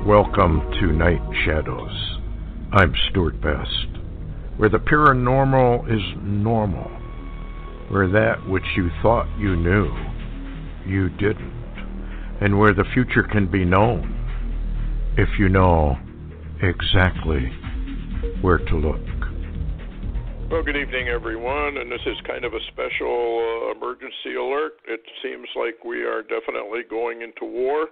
Welcome to Night Shadows. I'm Stewart Best, where the paranormal is normal, where that which you thought you knew, you didn't, and where the future can be known if you know exactly where to look. Well, good evening, everyone, and this is kind of a special emergency alert. It seems like we are definitely going into war.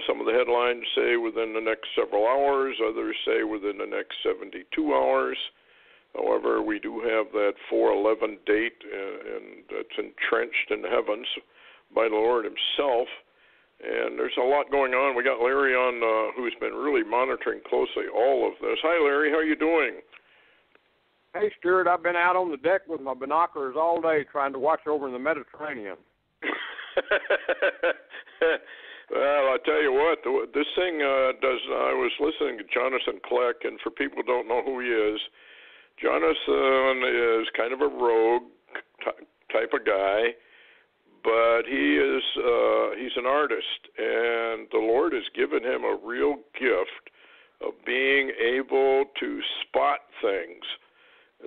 Some of the headlines say within the next several hours, others say within the next 72 hours. However, we do have that 4/11 date, and it's entrenched in the heavens by the Lord himself. And there's a lot going on. We got Larry on, who's been really monitoring closely all of this. Hi, Larry. How are you doing? Hey, Stewart. I've been out on the deck with my binoculars all day trying to watch over in the Mediterranean. Well, I tell you what, this thing does. I was listening to Jonathan Kleck, and for people who don't know who he is, Jonathan is kind of a rogue type of guy, but he's an artist, and the Lord has given him a real gift of being able to spot things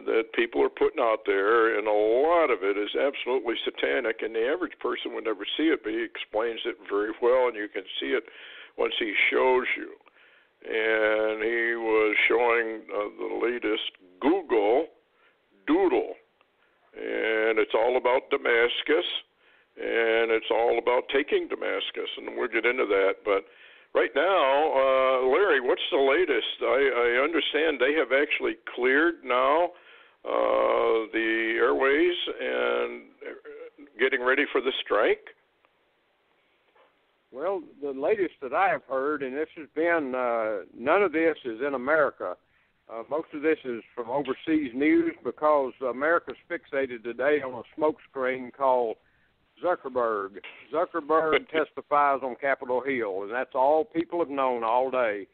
that people are putting out there, and a lot of it is absolutely satanic, and the average person would never see it, but he explains it very well, and you can see it once he shows you. And he was showing the latest Google Doodle, and it's all about Damascus, and it's all about taking Damascus, and we'll get into that, but right now, Larry, what's the latest? I understand they have actually cleared now the airways and getting ready for the strike? Well, the latest that I have heard, and this has been, none of this is in America. Most of this is from overseas news because America's fixated today on a smokescreen called Zuckerberg. Zuckerberg testifies on Capitol Hill, and that's all people have known all day.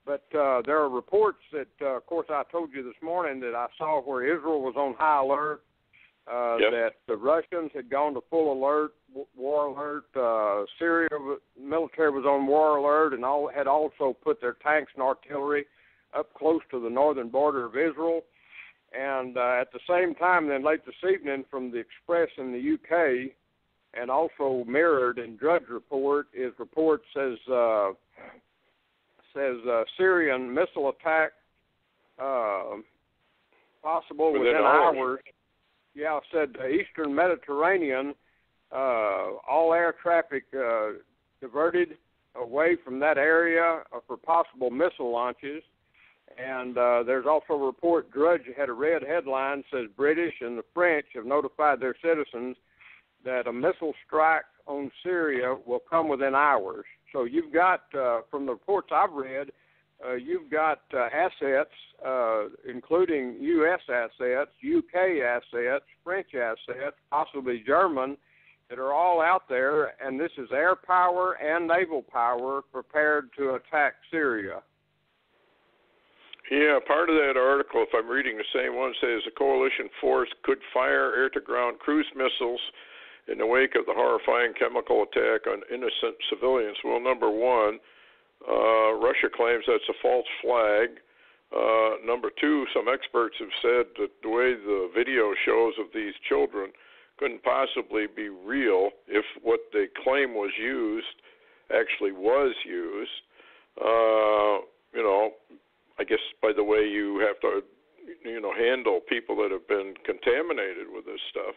But there are reports that, of course, I told you this morning that I saw where Israel was on high alert, that the Russians had gone to full alert, war alert. Syria military was on war alert and had also put their tanks and artillery up close to the northern border of Israel. And at the same time, then late this evening from the Express in the UK, and also mirrored in Drudge Report, says Syrian missile attack possible within hours. Yeah, said the Eastern Mediterranean, all air traffic diverted away from that area for possible missile launches. And there's also a report, Drudge had a red headline, says British and the French have notified their citizens that a missile strike on Syria will come within hours. So you've got, from the reports I've read, you've got assets, including U.S. assets, U.K. assets, French assets, possibly German, that are all out there, and this is air power and naval power prepared to attack Syria. Yeah, part of that article, if I'm reading the same one, says the coalition force could fire air-to-ground cruise missiles in the wake of the horrifying chemical attack on innocent civilians. Well, number one, Russia claims that's a false flag. Number two, some experts have said that the way the video shows of these children couldn't possibly be real if what they claim was used actually was used. I guess by the way you have to, handle people that have been contaminated with this stuff.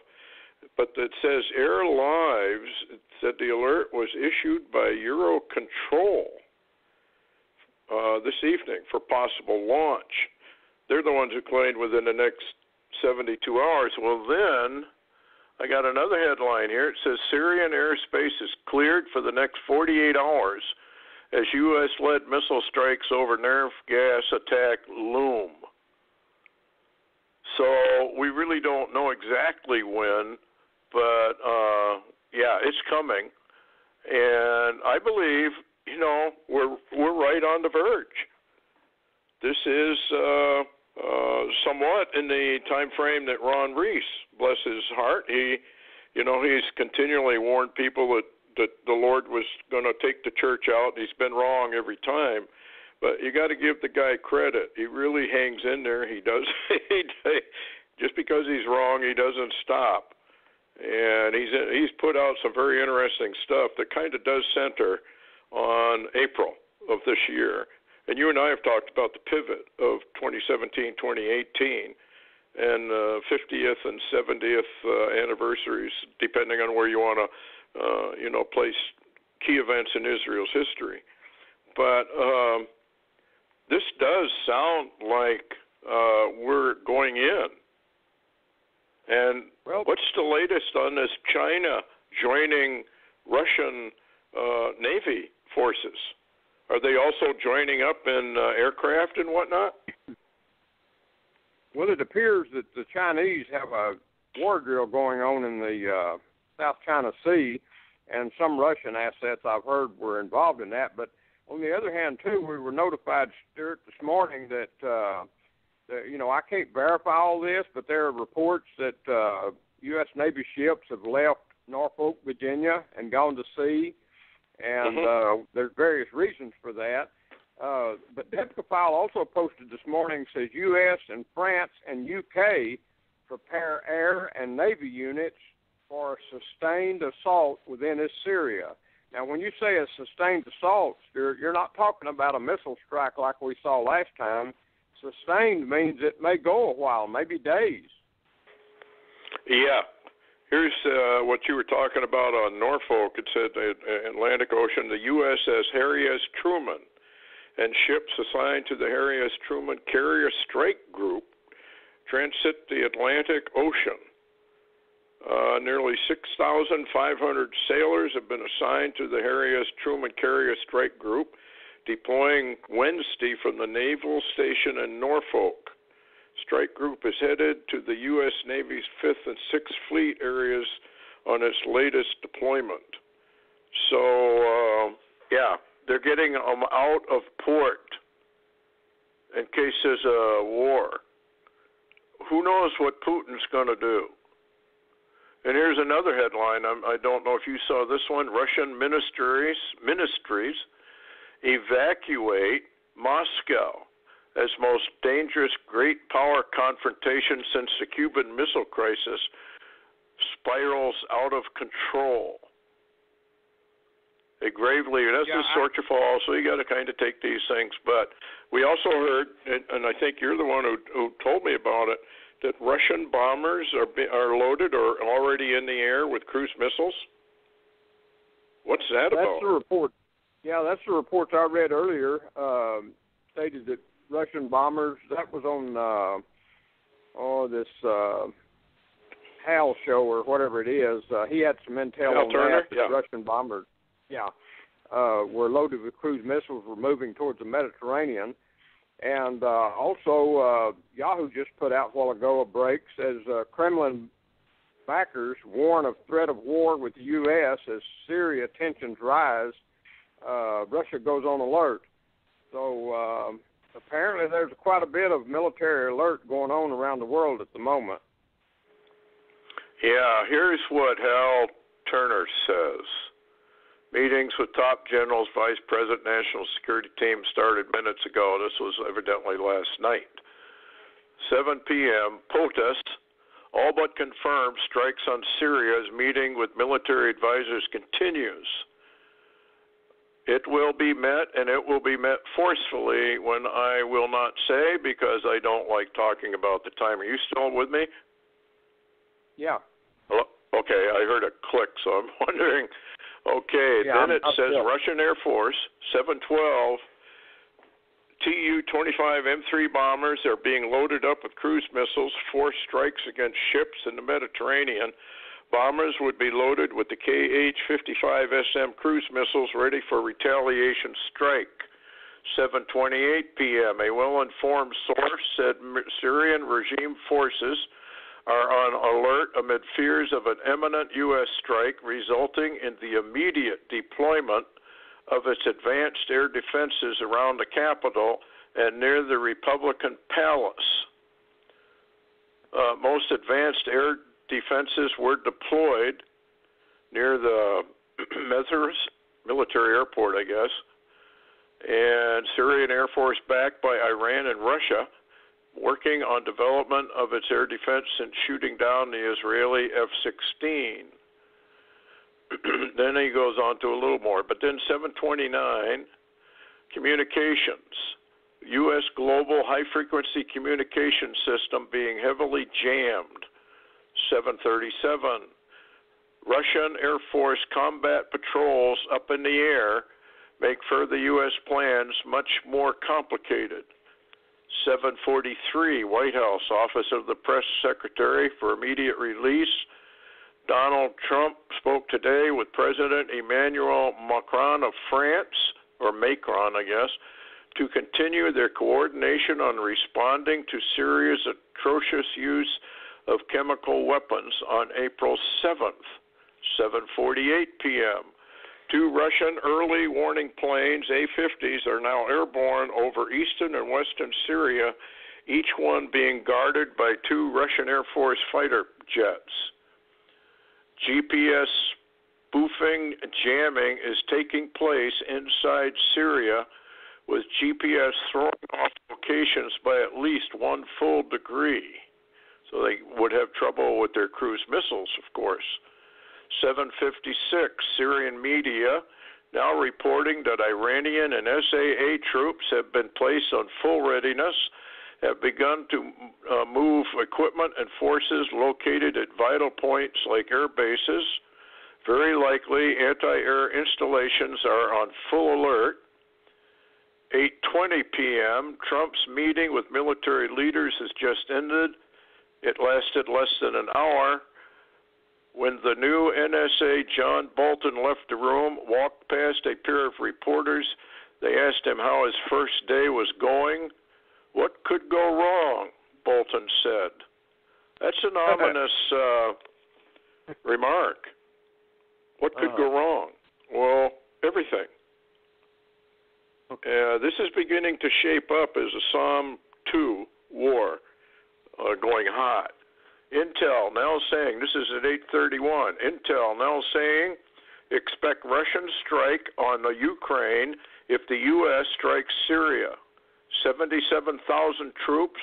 But it says Air Lives, it said the alert was issued by Eurocontrol this evening for possible launch. They're the ones who claimed within the next 72 hours. Well, then I got another headline here. It says Syrian airspace is cleared for the next 48 hours as U.S.-led missile strikes over nerve gas attack loom. So we really don't know exactly when, but it's coming, and I believe we're right on the verge. This is somewhat in the time frame that Ron Reese, bless his heart, he's continually warned people that that the Lord was going to take the church out. He's been wrong every time. But you got to give the guy credit. He really hangs in there. He does. Just because he's wrong, he doesn't stop. And he's put out some very interesting stuff that kind of does center on April of this year. And you and I have talked about the pivot of 2017, 2018, and 50th and 70th anniversaries, depending on where you want to, place key events in Israel's history. But this does sound like we're going in. And what's the latest on this China joining Russian Navy forces? Are they also joining up in aircraft and whatnot? Well, it appears that the Chinese have a war drill going on in the South China Sea, and some Russian assets I've heard were involved in that. But on the other hand, too, we were notified, Stewart, this morning that, I can't verify all this, but there are reports that U.S. Navy ships have left Norfolk, Virginia, and gone to sea. And there's various reasons for that. But Debka-File also posted this morning, says U.S. and France and U.K. prepare air and Navy units for a sustained assault within Syria. Now, when you say a sustained assault, Stewart, you're not talking about a missile strike like we saw last time. Sustained means it may go a while, maybe days. Yeah. Here's what you were talking about on Norfolk. It said Atlantic Ocean, the USS Harry S. Truman and ships assigned to the Harry S. Truman Carrier Strike Group transit the Atlantic Ocean. Nearly 6,500 sailors have been assigned to the Harry S. Truman Carrier Strike Group, deploying Wednesday from the Naval Station in Norfolk. Strike Group is headed to the U.S. Navy's 5th and 6th Fleet areas on its latest deployment. So, they're getting them out of port in case there's a war. Who knows what Putin's going to do? And here's another headline. I don't know if you saw this one. Russian ministries evacuate Moscow as most dangerous great power confrontation since the Cuban Missile Crisis spirals out of control. That's the sort you fall, so you got to kind of take these things. But we also heard, and I think you're the one who told me about it, that Russian bombers are loaded or already in the air with cruise missiles. What's that about? That's the report. Yeah, that's the reports I read earlier. Stated that Russian bombers. That was on this Hal show or whatever it is. He had some intel Hal on Turner? that. Yeah. Russian bombers. Yeah. Were loaded with cruise missiles, were moving towards the Mediterranean. And also, Yahoo just put out a while ago a break, says Kremlin backers warn of threat of war with the U.S. as Syria tensions rise. Russia goes on alert. So apparently there's quite a bit of military alert going on around the world at the moment. Yeah, here's what Hal Turner says. Meetings with top generals, vice president, national security team started minutes ago. This was evidently last night. 7 p.m., POTUS, all but confirmed, strikes on Syria's meeting with military advisors continues. It will be met, and it will be met forcefully when I will not say because I don't like talking about the time. Are you still with me? Yeah. Hello? Okay, I heard a click, so I'm wondering. Okay, yeah, then it says Russian Air Force, 712, Tu-25 M3 bombers are being loaded up with cruise missiles, force strikes against ships in the Mediterranean. Bombers would be loaded with the KH-55SM cruise missiles ready for retaliation strike. 7:28 p.m., a well-informed source said Syrian regime forces are on alert amid fears of an imminent U.S. strike resulting in the immediate deployment of its advanced air defenses around the capital and near the Republican Palace. Most advanced air defenses were deployed near the Mezhers military airport, I guess, and Syrian Air Force backed by Iran and Russia working on development of its air defense since shooting down the Israeli F-16. Then he goes on to a little more. But then 729, communications. U.S. global high-frequency communication system being heavily jammed. 737, Russian Air Force combat patrols up in the air make further U.S. plans much more complicated. 743, White House, Office of the Press Secretary for immediate release. Donald Trump spoke today with President Emmanuel Macron of France, or Macron, I guess, to continue their coordination on responding to Syria's atrocious use of chemical weapons on April 7th, 7:48 p.m. 2 Russian early warning planes, A-50s, are now airborne over eastern and western Syria, each one being guarded by 2 Russian Air Force fighter jets. GPS spoofing jamming is taking place inside Syria, with GPS throwing off locations by at least 1 full degree. So they would have trouble with their cruise missiles, of course. 756, Syrian media now reporting that Iranian and SAA troops have been placed on full readiness, have begun to move equipment and forces located at vital points like air bases. Very likely anti-air installations are on full alert. 8:20 p.m., Trump's meeting with military leaders has just ended. It lasted less than an hour. When the new NSA John Bolton left the room, walked past a pair of reporters, they asked him how his first day was going. What could go wrong? Bolton said. That's an ominous remark. What could go wrong? Well, everything. This is beginning to shape up as a Psalm 2 war going hot. Intel now saying, this is at 8:31, Intel now saying, expect Russian strike on the Ukraine if the U.S. strikes Syria. 77,000 troops,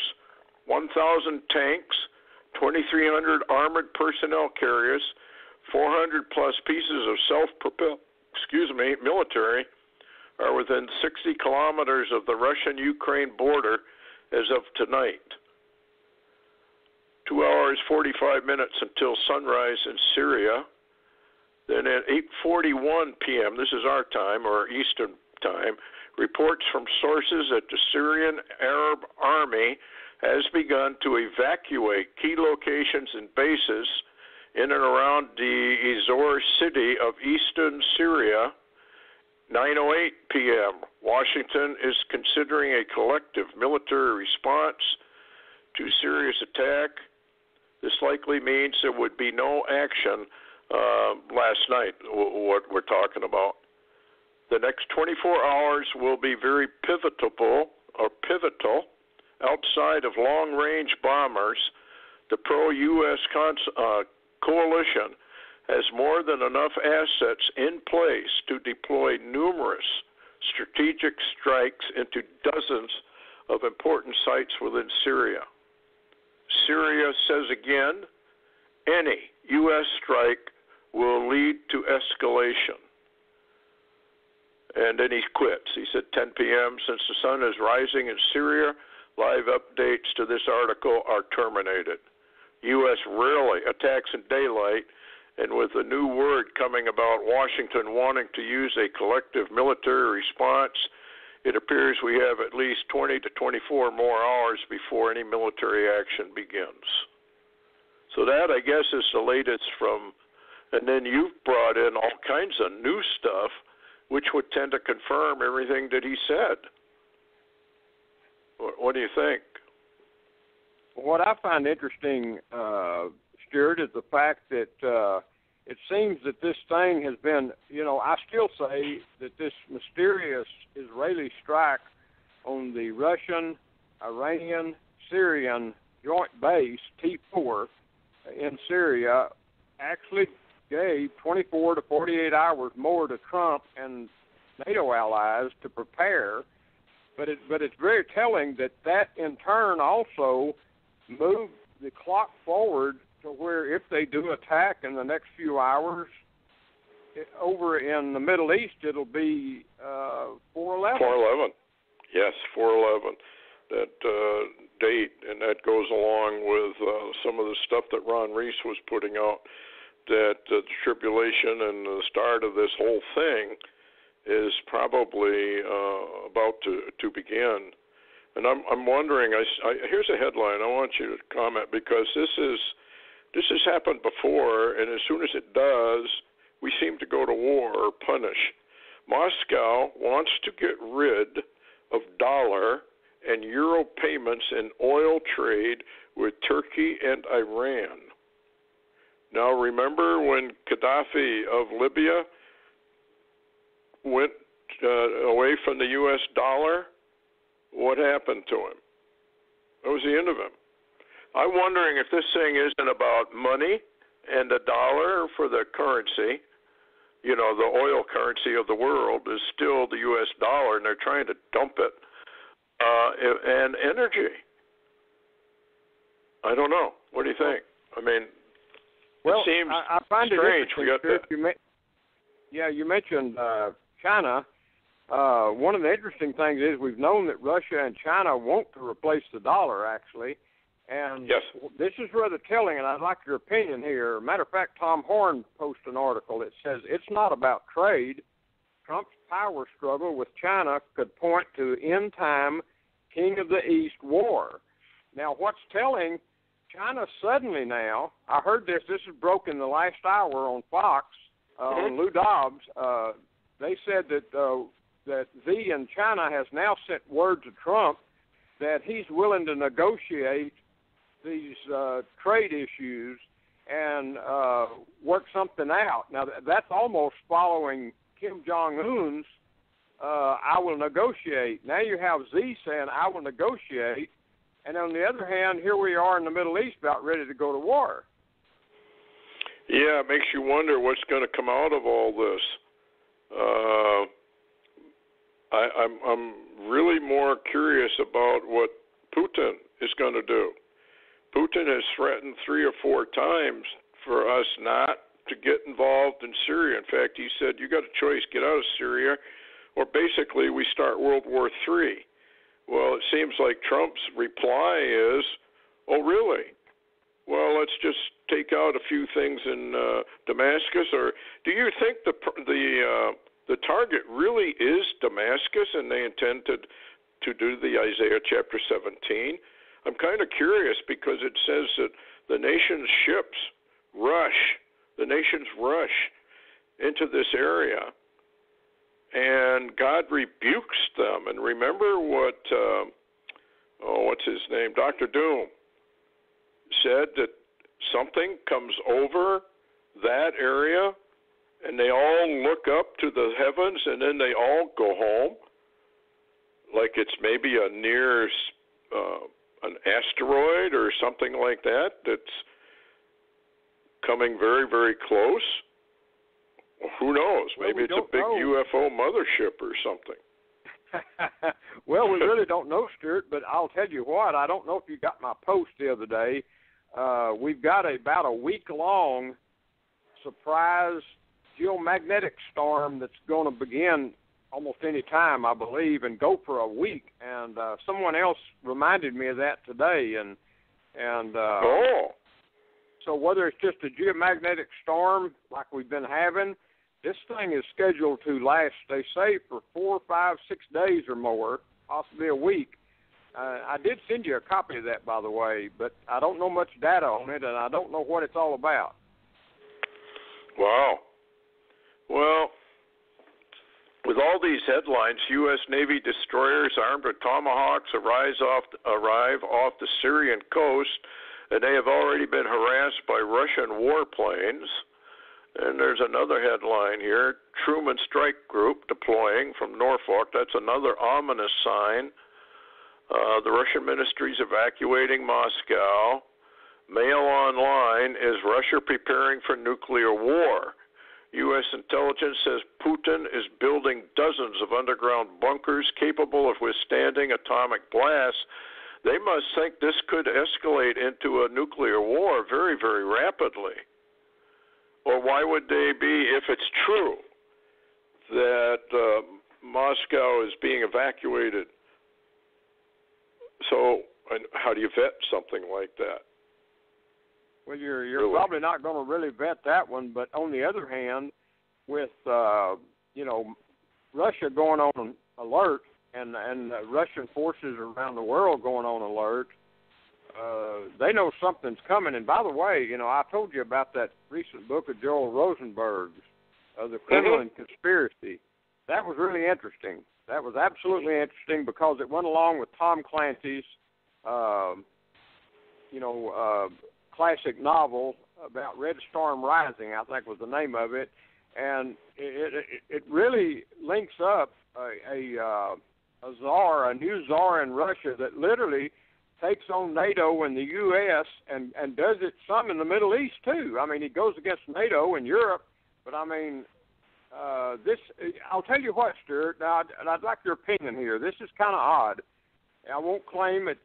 1,000 tanks, 2,300 armored personnel carriers, 400 plus pieces of self-propelled, military are within 60 kilometers of the Russian-Ukraine border as of tonight. 2 hours, 45 minutes until sunrise in Syria. Then at 8:41 p.m., this is our time, or Eastern time, reports from sources that the Syrian Arab Army has begun to evacuate key locations and bases in and around the Izor city of eastern Syria. 9:08 p.m., Washington is considering a collective military response to Syria's attack. This likely means there would be no action last night, what we're talking about. The next 24 hours will be very pivotal. Outside of long-range bombers, the pro-U.S. coalition has more than enough assets in place to deploy numerous strategic strikes into dozens of important sites within Syria. Syria says again, any U.S. strike will lead to escalation. And then he quits. He said 10 p.m. Since the sun is rising in Syria, live updates to this article are terminated. U.S. rarely attacks in daylight, and with a new word coming about Washington wanting to use a collective military response, it appears we have at least 20 to 24 more hours before any military action begins. So that, I guess, is the latest from, and then you've brought in all kinds of new stuff, which would tend to confirm everything that he said. What do you think? What I find interesting, Stewart, is the fact that it seems that this thing has been, I still say that this mysterious Israeli strike on the Russian, Iranian, Syrian joint base, T4, in Syria, actually gave 24 to 48 hours more to Trump and NATO allies to prepare. But it's very telling that in turn also moved the clock forward to where if they do attack in the next few hours, over in the Middle East, it'll be 4/11. 4/11. Yes, 4/11. That date, and that goes along with some of the stuff that Ron Reese was putting out, that the tribulation and the start of this whole thing is probably about to begin. And I'm wondering, here's a headline I want you to comment, because this has happened before, and as soon as it does, we seem to go to war or punish. Moscow wants to get rid of dollar and euro payments in oil trade with Turkey and Iran. Now, remember when Gaddafi of Libya went away from the U.S. dollar? What happened to him? That was the end of him. I'm wondering if this thing isn't about money and the dollar for the currency. You know, the oil currency of the world is still the U.S. dollar, and they're trying to dump it. And energy. I don't know. What do you think? I mean, well, it seems I find strange. It interesting. You mentioned China. One of the interesting things is we've known that Russia and China want to replace the dollar, actually. And yes. This is rather telling, and I'd like your opinion here. Matter of fact, Tom Horn posted an article that says it's not about trade. Trump's power struggle with China could point to end-time King of the East war. Now, what's telling, China suddenly now, I heard this is broken the last hour on Fox, on Lou Dobbs. They said that Xi in China has now sent word to Trump that he's willing to negotiate these trade issues and work something out. Now, that's almost following Kim Jong-un's I will negotiate. Now you have Xi saying, I will negotiate. And on the other hand, here we are in the Middle East about ready to go to war. Yeah, it makes you wonder what's going to come out of all this. I'm really more curious about what Putin is going to do. Putin has threatened 3 or 4 times for us not to get involved in Syria. In fact, he said, you got a choice, get out of Syria, or basically we start World War III. Well, it seems like Trump's reply is, oh, really? Well, let's just take out a few things in Damascus. Or do you think the target really is Damascus, and they intend to do the Isaiah chapter 17? I'm kind of curious, because it says that the nation's ships the nations rush into this area, and God rebukes them. And remember what, what's his name, Dr. Doom said, that something comes over that area, and they all look up to the heavens, and then they all go home, like it's maybe a near an asteroid or something like that that's coming very, very close. Well, who knows? Maybe it's a big UFO mothership or something. Well, we really don't know, Stewart, but I'll tell you what, I don't know if you got my post the other day. We've got about a week-long surprise geomagnetic storm that's going to begin almost any time, I believe, and go for a week. And someone else reminded me of that today. So whether it's just a geomagnetic storm like we've been having, this thing is scheduled to last, they say, for 4, 5, 6 days or more, possibly a week. I did send you a copy of that, by the way, but I don't know much data on it, and I don't know what it's all about. Wow. Well, with all these headlines, U.S. Navy destroyers armed with tomahawks arrive off the Syrian coast, and they have already been harassed by Russian warplanes. And there's another headline here, Truman Strike Group deploying from Norfolk. That's another ominous sign. The Russian ministry's evacuating Moscow. Mail Online, is Russia preparing for nuclear war? U.S. intelligence says Putin is building dozens of underground bunkers capable of withstanding atomic blasts. They must think this could escalate into a nuclear war very, very rapidly. Or why would they be, if it's true that Moscow is being evacuated? So how do you vet something like that? Well, you're really probably not going to really vet that one, but on the other hand, with Russia going on alert and Russian forces around the world going on alert, they know something's coming. And by the way, I told you about that recent book of Joel Rosenberg's, The Kremlin Conspiracy. That was really interesting. That was absolutely interesting because it went along with Tom Clancy's, classic novel about Red Storm Rising, I think was the name of it, and it really links up a new czar in Russia that literally takes on NATO and the U.S. and does it some in the Middle East too. I mean, he goes against NATO and Europe, but I mean, I'll tell you what, Stewart. Now, I'd like your opinion here. This is kind of odd. I won't claim it,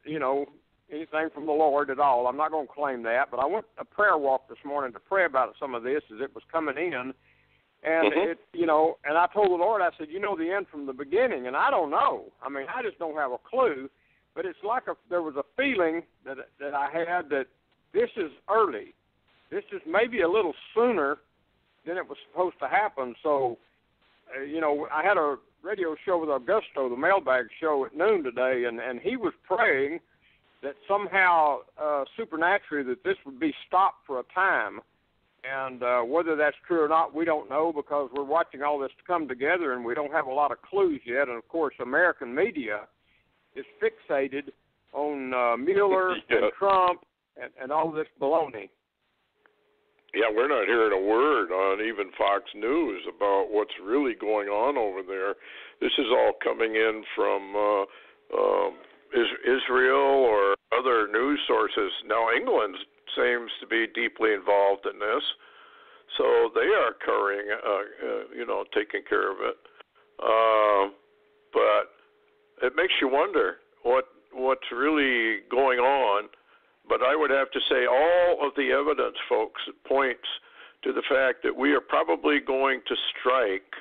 anything from the Lord at all. I'm not going to claim that, but I went a prayer walk this morning to pray about some of this as it was coming in, and and I told the Lord, I said, the end from the beginning, and I don't know. I mean, I just don't have a clue, but it's like there was a feeling that I had that this is early. This is maybe a little sooner than it was supposed to happen. So, I had a radio show with Augusto, the mailbag show at noon today, and he was praying that somehow, supernaturally, that this would be stopped for a time. And whether that's true or not, we don't know because we're watching all this come together and we don't have a lot of clues yet. And, of course, American media is fixated on Mueller and Trump and all this baloney. Yeah, we're not hearing a word on even Fox News about what's really going on over there. This is all coming in from Israel or other news sources. Now, England seems to be deeply involved in this, so they are taking care of it. But it makes you wonder what's really going on. But I would have to say all of the evidence, folks, points to the fact that we are probably going to strike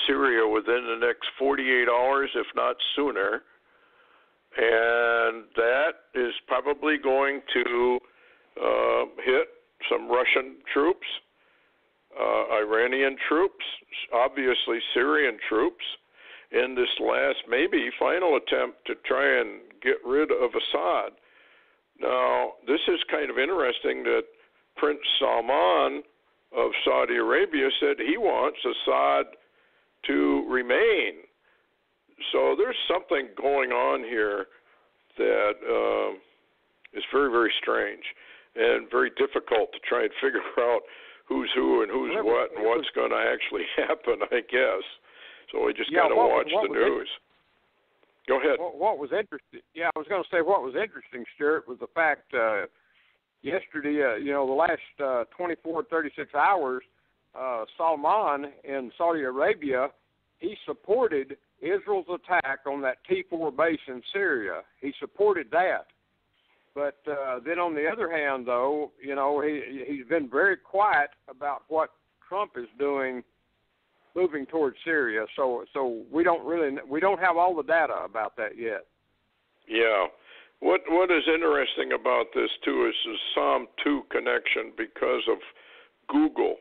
Syria within the next 48 hours, if not sooner. And that is probably going to hit some Russian troops, Iranian troops, obviously Syrian troops, in this last, maybe final attempt to try and get rid of Assad. Now, this is kind of interesting that Prince Salman of Saudi Arabia said he wants Assad to remain. So there's something going on here that is very, very strange and very difficult to try and figure out who's who and who's what and what's going to actually happen, I guess. So we just got to watch the news. Go ahead. What was interesting? Yeah, I was going to say what was interesting, Stewart, was the fact yesterday, the last 24, 36 hours, Salman in Saudi Arabia, he supported Israel's attack on that T4 base in Syria. He supported that. But then on the other hand, though, he's been very quiet about what Trump is doing moving towards Syria. So we don't have all the data about that yet. Yeah. What is interesting about this too is the Psalm 2 connection because of Google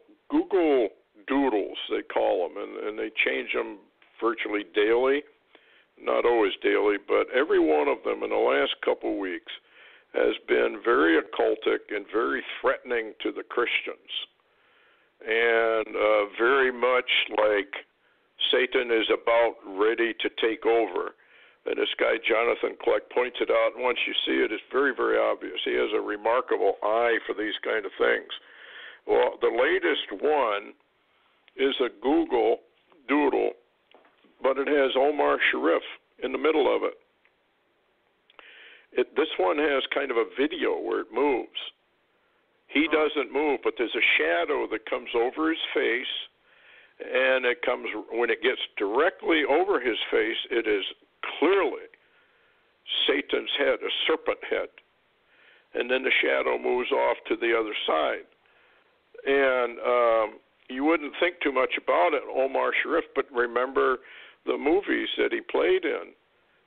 Doodles, they call them, and they change them virtually daily, not always daily, but every one of them in the last couple weeks has been very occultic and very threatening to the Christians, and very much like Satan is about ready to take over. And this guy, Jonathan Kleck, points it out, and once you see it, it's very, very obvious. He has a remarkable eye for these kind of things. Well, the latest one is a Google Doodle, but it has Omar Sharif in the middle of it. This one has kind of a video where it moves. He doesn't move, but there's a shadow that comes over his face, and when it gets directly over his face, it is clearly Satan's head, a serpent head. And then the shadow moves off to the other side. And you wouldn't think too much about it, Omar Sharif, but remember the movies that he played in,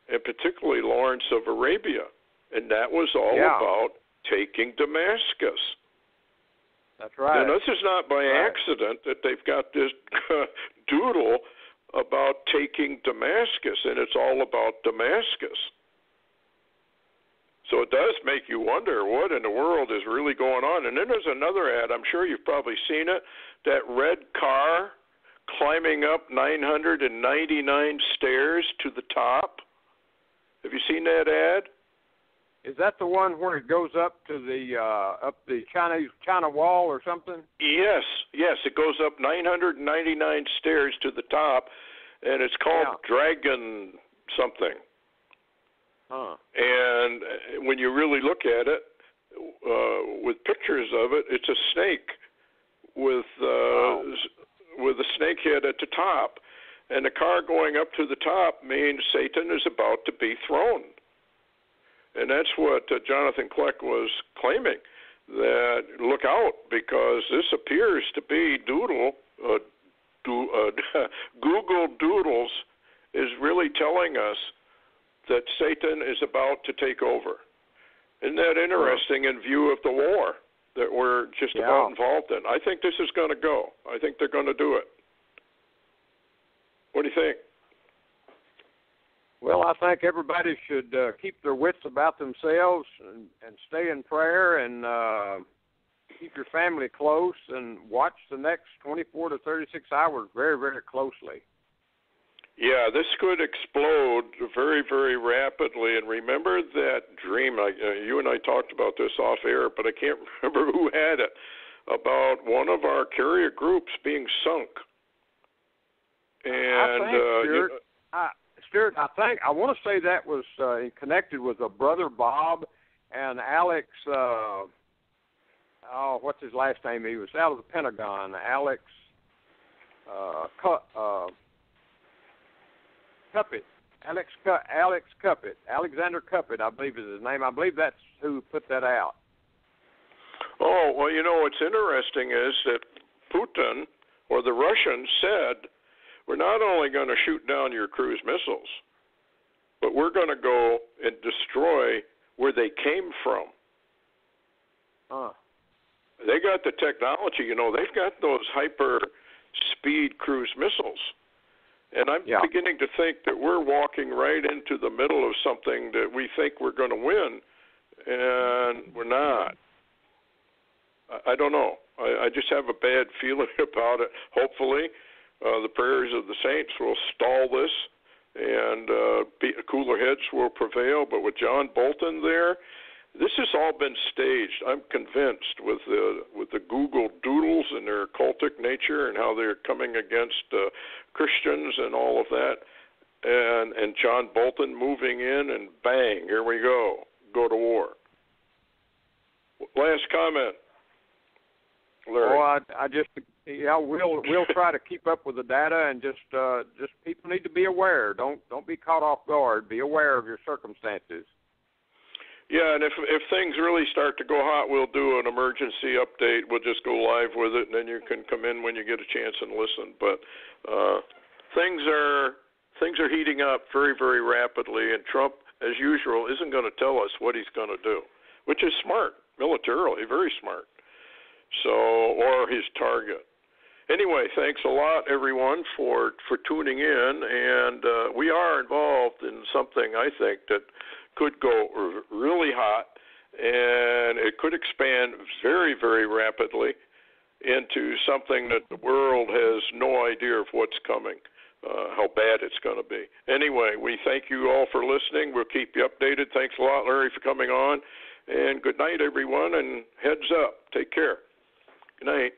and particularly Lawrence of Arabia. And that was all about taking Damascus. That's right. And this is not by accident that they've got this doodle about taking Damascus, and it's all about Damascus. So it does make you wonder what in the world is really going on. And then there's another ad, I'm sure you've probably seen it, that red car climbing up 999 stairs to the top. Have you seen that ad? Is that the one where it goes up to the China wall or something? Yes. It goes up 999 stairs to the top, and it's called Dragon something. Huh. And when you really look at it, with pictures of it, it's a snake with a snake head at the top, and the car going up to the top means Satan is about to be thrown. And that's what Jonathan Kleck was claiming, that look out, because this appears to be Google Doodles is really telling us that Satan is about to take over. Isn't that interesting in view of the war that we're just about involved in? I think this is going to go. I think they're going to do it. What do you think? Well, I think everybody should keep their wits about themselves and stay in prayer and keep your family close and watch the next 24 to 36 hours very, very closely. Yeah, this could explode very, very rapidly. And remember that dream, you and I talked about this off air, but I can't remember who had it, about one of our carrier groups being sunk. And Stewart, I want to say that was connected with a Brother Bob and Alex, what's his last name? He was out of the Pentagon. Alex Cuppet. Alex Cuppet. Alexander Cuppet, I believe is his name. I believe that's who put that out. Oh, well, what's interesting is that Putin, or the Russians, said, we're not only going to shoot down your cruise missiles, but we're going to go and destroy where they came from. They got the technology, they've got those hyper-speed cruise missiles. And I'm beginning to think that we're walking right into the middle of something that we think we're going to win, and we're not. I don't know. I just have a bad feeling about it. Hopefully, the prayers of the saints will stall this, and cooler heads will prevail. But with John Bolton there, this has all been staged. I'm convinced with the Google Doodles and their cultic nature and how they're coming against Christians and all of that, and John Bolton moving in, and bang, here we go to war. Last comment, Larry. We'll try to keep up with the data, and just people need to be aware. Don't be caught off guard. Be aware of your circumstances. Yeah, and if things really start to go hot, we'll do an emergency update. We'll just go live with it, and then you can come in when you get a chance and listen. But things are heating up very, very rapidly, and Trump, as usual, isn't going to tell us what he's going to do, which is smart, militarily, very smart. Or his target. Anyway, thanks a lot, everyone, for tuning in, and we are involved in something, I think, that could go really hot, and it could expand very, very rapidly into something that the world has no idea of what's coming, how bad it's going to be. Anyway, we thank you all for listening. We'll keep you updated. Thanks a lot, Larry, for coming on, and good night, everyone, and heads up. Take care. Good night.